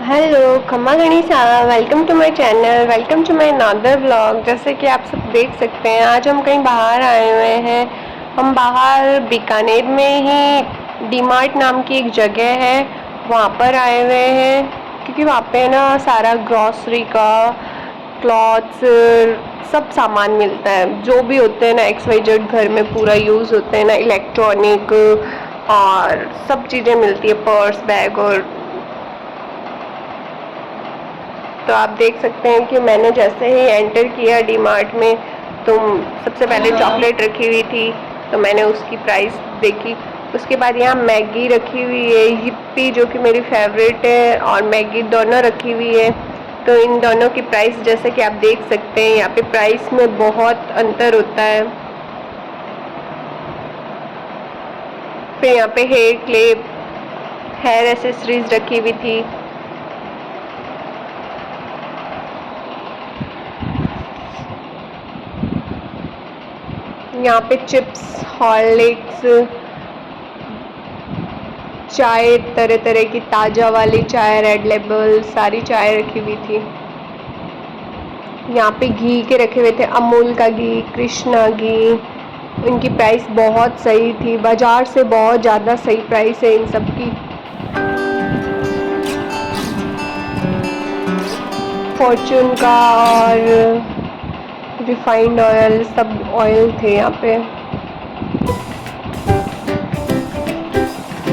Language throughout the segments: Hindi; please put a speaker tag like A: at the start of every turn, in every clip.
A: हेलो, खम्मा गणिसा। Welcome to my channel, welcome to my another vlog. जैसे कि आप सब देख सकते हैं, आज हम कहीं बाहर आए हुए हैं। हम बाहर बीकानेर में ही डी मार्ट नाम की एक जगह है, वहाँ पर आए हुए हैं क्योंकि वहाँ पे ना सारा ग्रॉसरी का, क्लॉथ्स, सब सामान मिलता है। जो भी होते हैं ना एक्स वाई जेड घर में पूरा यूज़ होते हैं ना, इलेक्ट्रॉनिक और सब चीज़ें मिलती है, पर्स, बैग। और तो आप देख सकते हैं कि मैंने जैसे ही एंटर किया डी मार्ट में, तो सबसे पहले चॉकलेट रखी हुई थी, तो मैंने उसकी प्राइस देखी। उसके बाद यहाँ मैगी रखी हुई है, यिप्पी जो कि मेरी फेवरेट है, और मैगी दोनों रखी हुई है। तो इन दोनों की प्राइस जैसे कि आप देख सकते हैं, यहाँ पे प्राइस में बहुत अंतर होता है। फिर यहाँ पे हेयर क्लिप, हेयर एसेसरीज रखी हुई थी। यहाँ पे चिप्स, हॉर्लिक्स, चाय, तरह तरह की ताज़ा वाली चाय, रेड लेबल, सारी चाय रखी हुई थी। यहाँ पे घी के रखे हुए थे, अमूल का घी, कृष्णा घी। इनकी प्राइस बहुत सही थी, बाजार से बहुत ज़्यादा सही प्राइस है इन सब की। फॉर्चून का और रिफाइंड ऑयल, सब ऑयल थे यहाँ पे।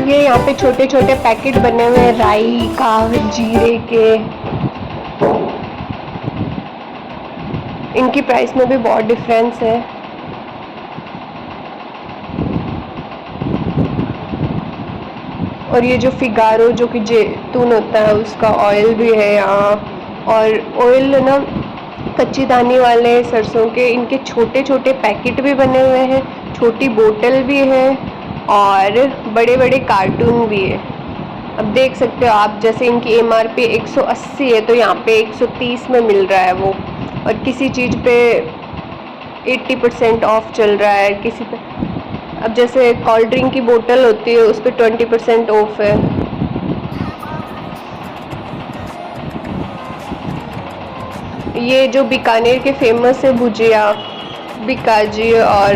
A: ये यहाँ पे छोटे छोटे पैकेट बने हुए हैं राई का, जीरे के। इनकी प्राइस में भी बहुत डिफरेंस है। और ये जो फिगारो जो कि जैतून होता है उसका ऑयल भी है यहाँ। और ऑयल ना कच्ची दानी वाले सरसों के, इनके छोटे छोटे पैकेट भी बने हुए हैं, छोटी बोतल भी है और बड़े बड़े कार्टून भी है। अब देख सकते हो आप, जैसे इनकी MRP 180 है, तो यहाँ पे 130 में मिल रहा है वो। और किसी चीज़ पे 80% ऑफ चल रहा है, किसी पे। अब जैसे कोल्ड ड्रिंक की बोतल होती है, उस पर 20% ऑफ है। ये जो बीकानेर के फेमस है भुजिया, बिकाजी, और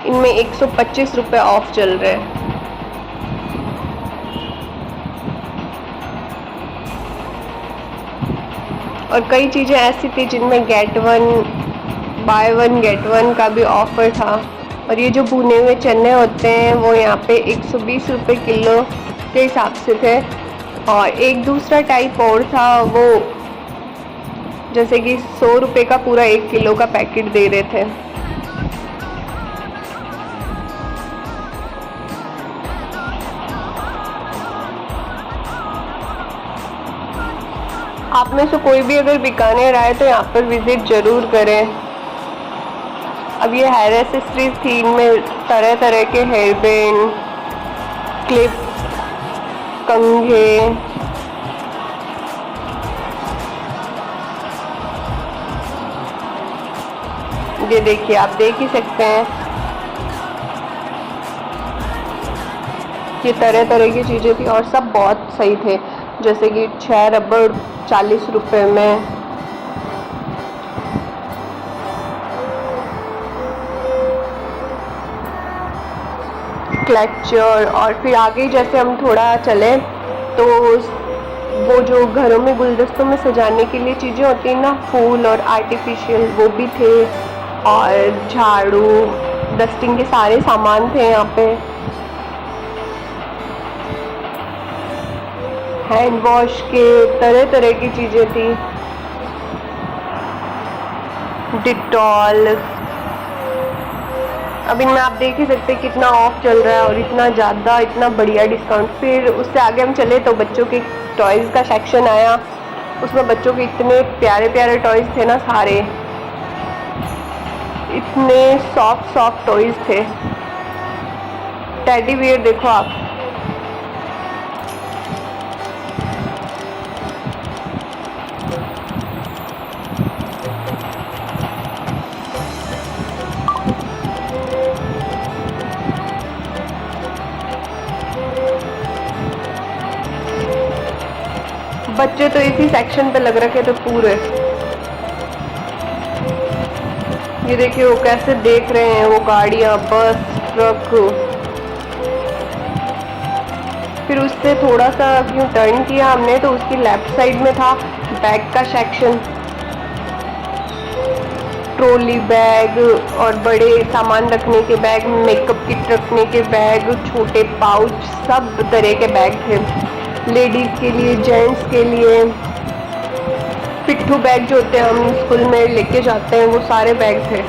A: इनमें 125 रुपये ऑफ चल रहे हैं। और कई चीज़ें ऐसी थी जिनमें बाय वन गेट वन का भी ऑफर था। और ये जो भुने हुए चने होते हैं वो यहाँ पे 120 रुपये किलो के हिसाब से थे। और एक दूसरा टाइप और था, वो जैसे कि 100 रुपये का पूरा 1 किलो का पैकेट दे रहे थे। आप में से कोई भी अगर बीकानेर आए तो यहाँ पर विजिट ज़रूर करें। अब ये हेयर एसेसरीज थी, इनमें तरह तरह के हेयर बैंड, क्लिप, कंघे। ये देखिए, आप देख ही सकते हैं, ये तरह तरह की चीज़ें थी और सब बहुत सही थे। जैसे कि 6 रबड़ 40 रुपये में। क्लचर। और फिर आगे जैसे हम थोड़ा चले तो वो जो घरों में गुलदस्तों में सजाने के लिए चीज़ें होती हैं ना, फूल और आर्टिफिशियल, वो भी थे। और झाड़ू, डस्टिंग के सारे सामान थे यहाँ पे। हैंड वॉश के तरह तरह की चीज़ें थी, डिटॉल। अब इनमें आप देख ही सकते हैं कितना ऑफ चल रहा है और इतना ज़्यादा, इतना बढ़िया डिस्काउंट। फिर उससे आगे हम चले तो बच्चों के टॉयज़ का सेक्शन आया। उसमें बच्चों के इतने प्यारे प्यारे टॉयज़ थे ना, सारे इतने सॉफ्ट सॉफ्ट टॉयज़ थे। टेडी बियर देखो आप, बच्चे तो इसी सेक्शन पे लग रखे थे पूरे। ये देखिए वो कैसे देख रहे हैं वो गाड़ियाँ, बस, ट्रक। फिर उससे थोड़ा सा क्यों टर्न किया हमने तो उसकी लेफ्ट साइड में था बैग का सेक्शन, ट्रॉली बैग और बड़े सामान रखने के बैग, मेकअप किट रखने के बैग, छोटे पाउच, सब तरह के बैग थे। लेडीज के लिए, जेंट्स के लिए, पिट्ठू बैग जो होते हैं हम स्कूल में लेके जाते हैं, वो सारे बैग थे।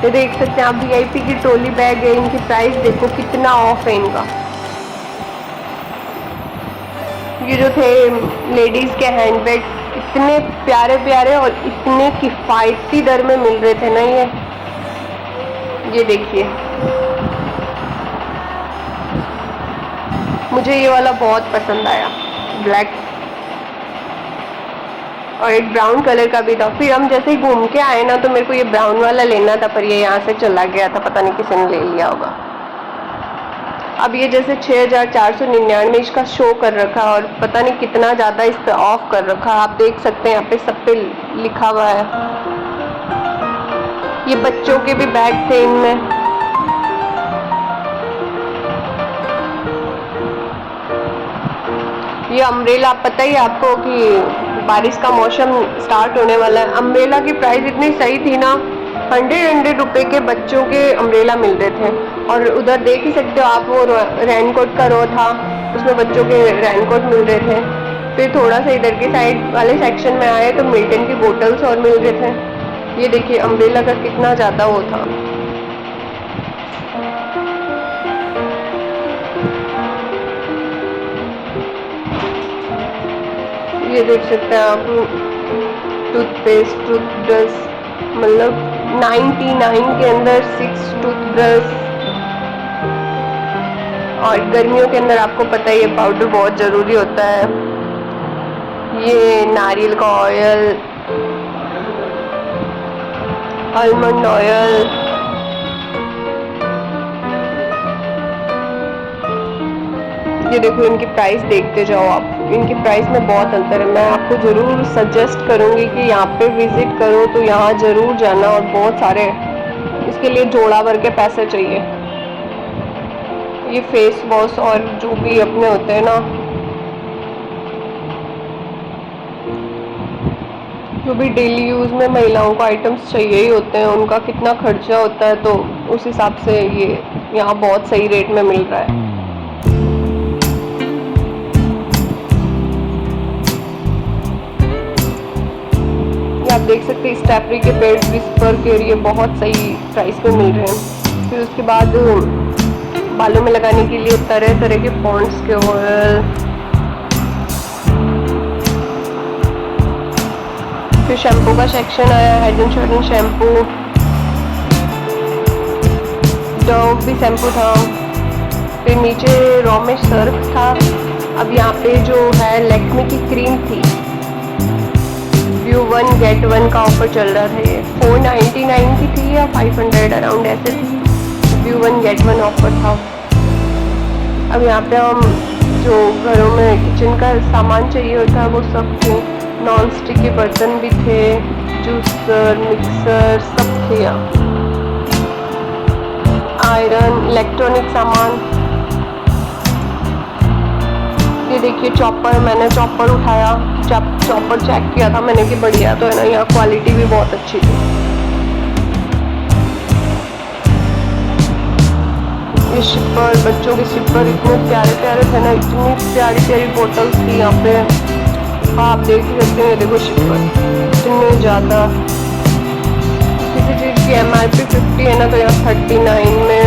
A: ये देख सकते हैं आप वीआईपी की ट्रॉली बैग है, इनकी प्राइस देखो कितना ऑफ है इनका। ये जो थे लेडीज के हैंडबैग, इतने प्यारे प्यारे और इतने किफ़ायती दर में मिल रहे थे ना ये देखिए। मुझे ये वाला बहुत पसंद आया, ब्लैक, और एक ब्राउन कलर का भी था। फिर हम जैसे ही घूम के आए ना तो मेरे को ये ब्राउन वाला लेना था, पर ये यहाँ से चला गया था, पता नहीं किसी ने ले लिया होगा। अब ये जैसे 6499 इसका शो कर रखा और पता नहीं कितना ज़्यादा इस पे ऑफ कर रखा। आप देख सकते हैं यहाँ पे सब पे लिखा हुआ है। ये बच्चों के भी बैग थे इनमें। ये अम्ब्रेला, पता ही आपको कि बारिश का मौसम स्टार्ट होने वाला है। अम्ब्रेला की प्राइस इतनी सही थी ना, 100 रुपए के बच्चों के अम्ब्रेला मिल रहे थे। और उधर देख ही सकते हो आप, वो रेनकोट का रो था, उसमें बच्चों के रेनकोट मिल रहे थे। फिर थोड़ा सा इधर के साइड वाले सेक्शन में आए तो मिल्टन की बोटल्स और मिल रहे थे। ये देखिए अम्ब्रेला का कितना ज़्यादा वो था। ये देख सकते हैं आप, टूथपेस्ट, टूथब्रश, मतलब 99 के अंदर 6 टूथब्रश। और गर्मियों के अंदर आपको पता है ये पाउडर बहुत ज़रूरी होता है। ये नारियल का ऑयल, आलमंड ऑयल, ये देखो इनकी प्राइस देखते जाओ आप, इनकी प्राइस में बहुत अंतर है। मैं आपको ज़रूर सजेस्ट करूँगी कि यहाँ पे विज़िट करो तो यहाँ ज़रूर जाना। और बहुत सारे इसके लिए जोड़ा भर के पैसे चाहिए। ये फेस वॉश और जो भी अपने होते हैं ना, जो भी डेली यूज़ में महिलाओं को आइटम्स चाहिए ही होते हैं, उनका कितना खर्चा होता है, तो उस हिसाब से ये यहाँ बहुत सही रेट में मिल रहा है। आप देख सकते हैं स्ट्रॉबेरी के पेड़, विस्पर के लिए बहुत सही प्राइस पे मिल रहे हैं। फिर उसके बाद बालों में लगाने के लिए तरह तरह के पॉन्ड्स के ऑयल, फिर शैम्पू का सेक्शन आया, head and shoulder shampoo, Dove भी शैम्पू था। फिर नीचे रॉमेश सर्फ था। अब यहाँ पे जो है लैक्मे की क्रीम थी, व्यू 1 गेट 1 का ऑफर चल रहा था। ये 499 की थी या 500 अराउंड ऐसे थी। व्यू 1 गेट 1 ऑफर था। अब यहाँ पे हम जो घरों में किचन का सामान चाहिए होता है वो सब थे। नॉन स्टिक के बर्तन भी थे, जूसर, मिक्सर, सब थे यहाँ। आयरन, इलेक्ट्रॉनिक सामान। ये देखिए चॉपर, मैंने चॉपर उठाया, चॉपर चेक किया था मैंने कि बढ़िया तो है ना, यहाँ क्वालिटी भी बहुत अच्छी थी। ये शिपर, बच्चों के शिपर इतने प्यारे प्यारे थे ना, इतनी प्यारी प्यारी बोतल्स थी यहाँ पे। आप देख सकते हैं, देखो शिपर इतने ज़्यादा। किसी चीज़ की MRP 50 है ना, तो यहाँ 39 में,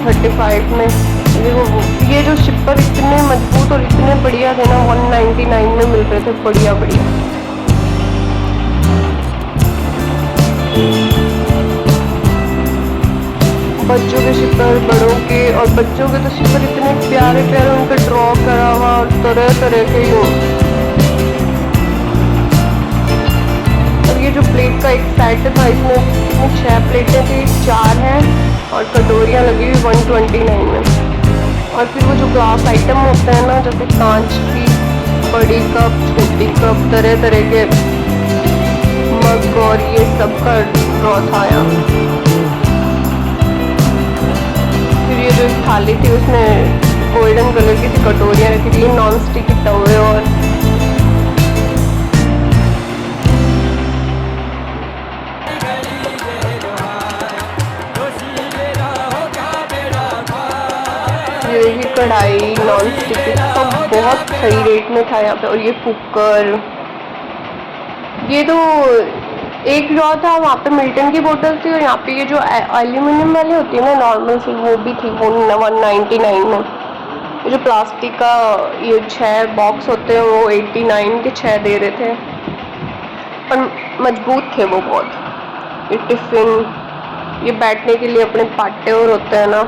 A: 35 में। देखो ये जो शिपर इतने मजबूत और इतने बढ़िया थे ना, 199 में मिल रहे थे, बढ़िया बढ़िया। बच्चों के शिपर, बड़ों के, और बच्चों के तो शिपर इतने प्यारे प्यारे, उन पर ड्रॉ करा हुआ और तरह तरह के ही। और ये जो प्लेट का एक सेट था, इसमें 6 प्लेटें थी, 4 हैं और कटोरियाँ लगी हुई 129 में। और फिर वो जो ग्लास आइटम होते हैं ना, जैसे कांच की बड़ी कप, छोटी कप, तरह तरह के मग और ये सब का ड्रॉ था यहाँ। फिर ये जो थाली थी उसमें गोल्डन कलर की थी कटोरियाँ रखी थी, नॉन स्टिक तवे और ये देखिए कढ़ाई नॉन स्टिक सब बहुत सही रेट में था यहाँ पे। और ये कुकर, ये तो एक ड्रॉ था, वहाँ पे मिल्टन की बोतल थी और यहाँ पे ये जो एल्यूमिनियम वाली होती है ना नॉर्मल सी, वो भी थी, वो 199 में। ये जो प्लास्टिक का ये 6 बॉक्स होते हैं वो 89 के 6 दे रहे थे, पर मजबूत थे वो बहुत। ये टिफ़िन, ये बैठने के लिए अपने पाटे और होते हैं ना,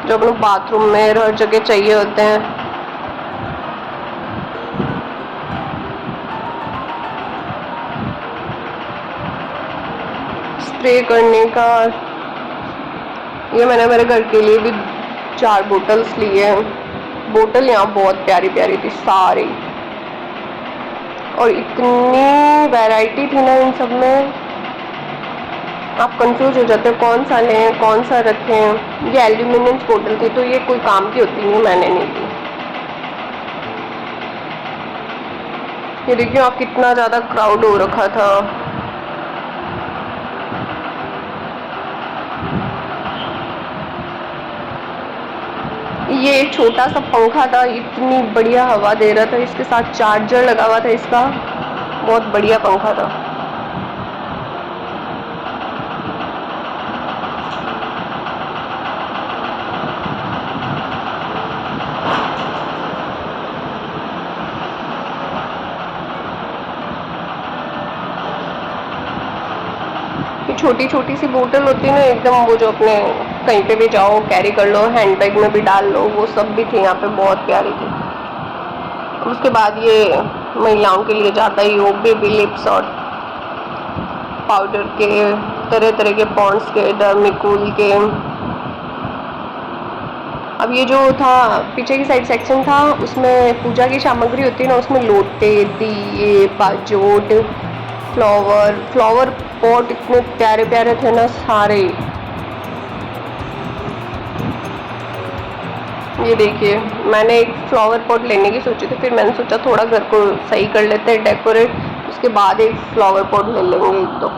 A: जो अपने बाथरूम में हर जगह चाहिए होते हैं। स्प्रे करने का, ये मैंने मेरे घर के लिए भी 4 बोतल्स लिए हैं। बोतल यहाँ बहुत प्यारी प्यारी थी सारी, और इतनी वैरायटी थी ना इन सब में, आप कंफ्यूज हो जाते हो कौन सा लें कौन सा रखें। ये एल्यूमिनियम बोतल थी तो ये कोई काम की होती नहीं, मैंने नहीं ली। ये देखिए आप कितना ज़्यादा क्राउड हो रखा था। ये एक छोटा सा पंखा था, इतनी बढ़िया हवा दे रहा था, इसके साथ चार्जर लगा हुआ था इसका, बहुत बढ़िया पंखा था। छोटी छोटी सी बोतल होती है ना एकदम, वो जो अपने कहीं पे भी जाओ कैरी कर लो, हैंडबैग में भी डाल लो, वो सब भी थी यहाँ पे, बहुत प्यारी थी। उसके बाद ये महिलाओं के लिए ज़्यादा ही वो बेबी लिप्स और पाउडर के तरह तरह के पॉन्ड्स के, डर्मिकूल के। अब ये जो था पीछे की साइड सेक्शन था, उसमें पूजा की सामग्री होती है ना, उसमें लोटे, दिए, पाजोट, फ्लावर पॉट, इतने प्यारे प्यारे थे ना सारे। ये देखिए मैंने एक फ्लावर पॉट लेने की सोची थी, फिर मैंने सोचा थोड़ा घर को सही कर लेते हैं डेकोरेट, उसके बाद एक फ्लावर पॉट ले लेंगे एक दो।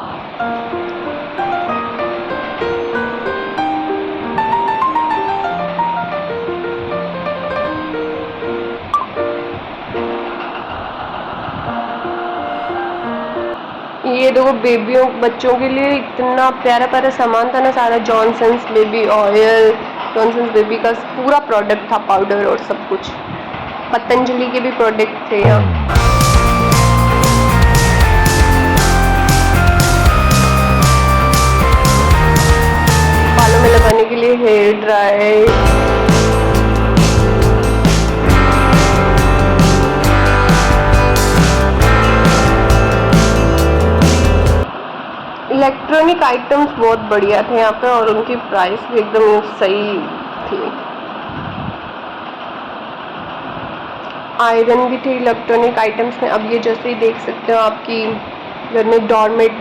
A: ये देखो बेबियों बच्चों के लिए इतना प्यारा प्यारा सामान था ना सारा, Johnson's baby oil, Johnson's baby का पूरा प्रोडक्ट था, पाउडर और सब कुछ। पतंजलि के भी प्रोडक्ट थे यहाँ। बालों में लगाने के लिए हेयर ड्राई, इलेक्ट्रॉनिक आइटम्स बहुत बढ़िया थे यहाँ पे, और उनकी प्राइस भी एकदम सही थी। आयरन भी थे इलेक्ट्रॉनिक आइटम्स में। अब ये जैसे ही देख सकते हो आपकी घर में डोरमेट,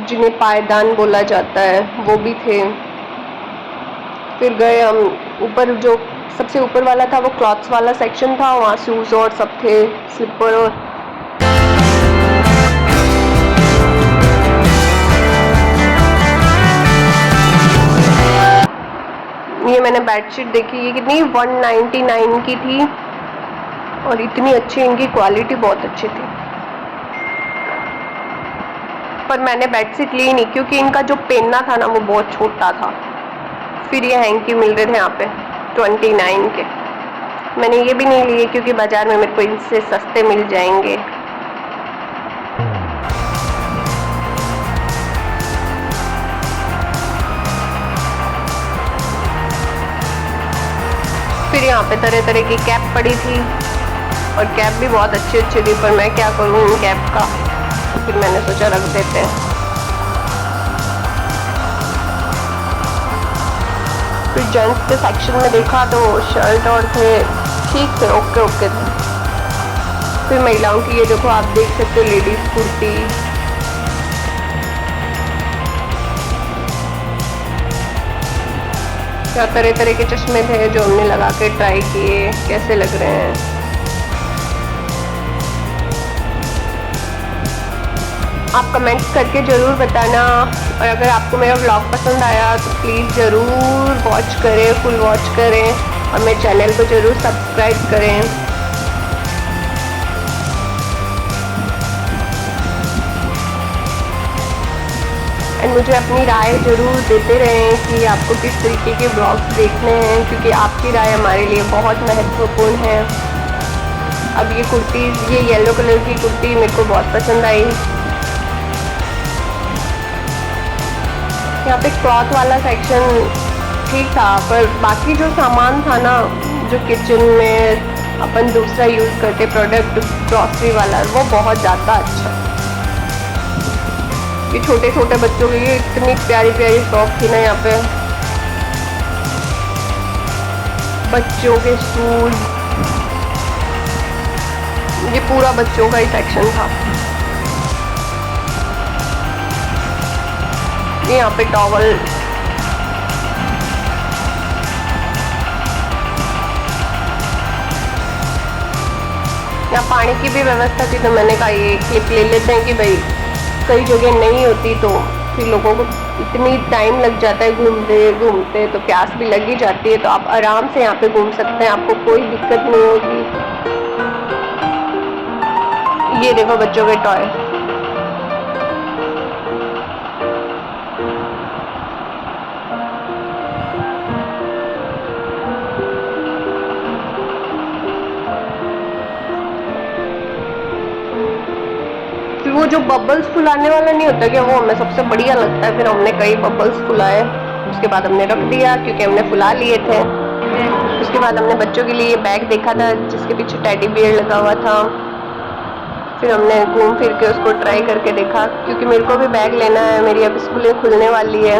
A: जिन्हें पायदान बोला जाता है, वो भी थे। फिर गए हम ऊपर, जो सबसे ऊपर वाला था वो क्लॉथ्स वाला सेक्शन था, वहाँ शूज़ और सब थे, स्लीपर। और ये मैंने बेडशीट देखी, ये कितनी 199 की थी, और इतनी अच्छी, इनकी क्वालिटी बहुत अच्छी थी। पर मैंने बेडशीट ली नहीं क्योंकि इनका जो पेन्ना था ना वो बहुत छोटा था। फिर ये हैंकी मिल रहे थे यहाँ पे 29 के। मैंने ये भी नहीं लिए क्योंकि बाजार में मेरे को इनसे सस्ते मिल जाएंगे। फिर यहाँ पे तरह तरह की कैप पड़ी थी, और कैप भी बहुत अच्छी अच्छी थी, पर मैं क्या करूँ इन कैप का, फिर मैंने सोचा रख देते हैं। फिर जेंट्स के सेक्शन में देखा तो शर्ट और थे, ठीक थे, ओके ओके थे। फिर महिलाओं की ये देखो, आप देख सकते हो लेडीज कुर्ती, क्या तरह तरह के चश्मे थे जो हमने लगा के ट्राई किए, कैसे लग रहे हैं। आप कमेंट्स करके ज़रूर बताना, और अगर आपको मेरा व्लॉग पसंद आया तो प्लीज़ ज़रूर वॉच करें, फुल वॉच करें, और मेरे चैनल को ज़रूर सब्सक्राइब करें। एंड मुझे अपनी राय ज़रूर देते रहें कि आपको किस तरीके के व्लॉग्स देखने हैं, क्योंकि आपकी राय हमारे लिए बहुत महत्वपूर्ण है। अब ये कुर्ती, ये येलो कलर की कुर्ती मेरे को बहुत पसंद आई। यहाँ पे क्लॉथ वाला सेक्शन ठीक था, पर बाकी जो सामान था ना, जो किचन में अपन दूसरा यूज़ करते प्रोडक्ट, ग्रॉसरी वाला, वो बहुत ज़्यादा अच्छा। ये छोटे छोटे बच्चों की इतनी प्यारी प्यारी शॉप थी ना यहाँ पे, बच्चों के शूज, ये पूरा बच्चों का ही सेक्शन था। यहाँ पे टॉवल, यहाँ पानी की भी व्यवस्था थी, तो मैंने कहा ये क्लिप ले लेते हैं कि भाई कई जगह नहीं होती तो फिर लोगों को इतनी टाइम लग जाता है घूमते घूमते, तो प्यास भी लगी जाती है, तो आप आराम से यहाँ पे घूम सकते हैं, आपको कोई दिक्कत नहीं होगी। ये देखो बच्चों के टॉय, वो जो बबल्स फुलाने वाला नहीं होता क्या, वो हमें सबसे बढ़िया लगता है। फिर हमने कई बबल्स फुलाए, उसके बाद हमने रख दिया क्योंकि हमने फुला लिए थे। उसके बाद हमने बच्चों के लिए बैग देखा था जिसके पीछे टेडी बियर लगा हुआ था, फिर हमने घूम फिर के उसको ट्राई करके देखा, क्योंकि मेरे को भी बैग लेना है, मेरी अब स्कूलें खुलने वाली है।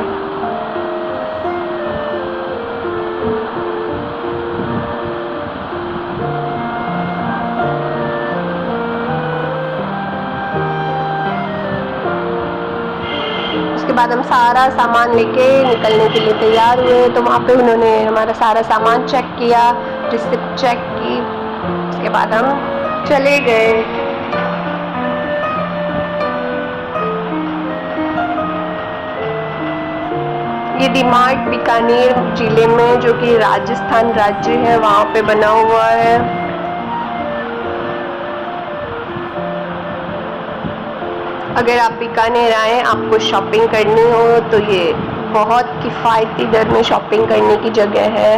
A: उसके बाद हम सारा सामान लेके निकलने के लिए तैयार हुए, तो वहाँ पे उन्होंने हमारा सारा सामान चेक किया, रिसिप्ट चेक की, उसके बाद हम चले गए। ये डी-मार्ट बीकानेर जिले में, जो कि राजस्थान राज्य है, वहाँ पे बना हुआ है। अगर आप बीकानेर आए, आपको शॉपिंग करनी हो, तो ये बहुत किफ़ायती दर में शॉपिंग करने की जगह है।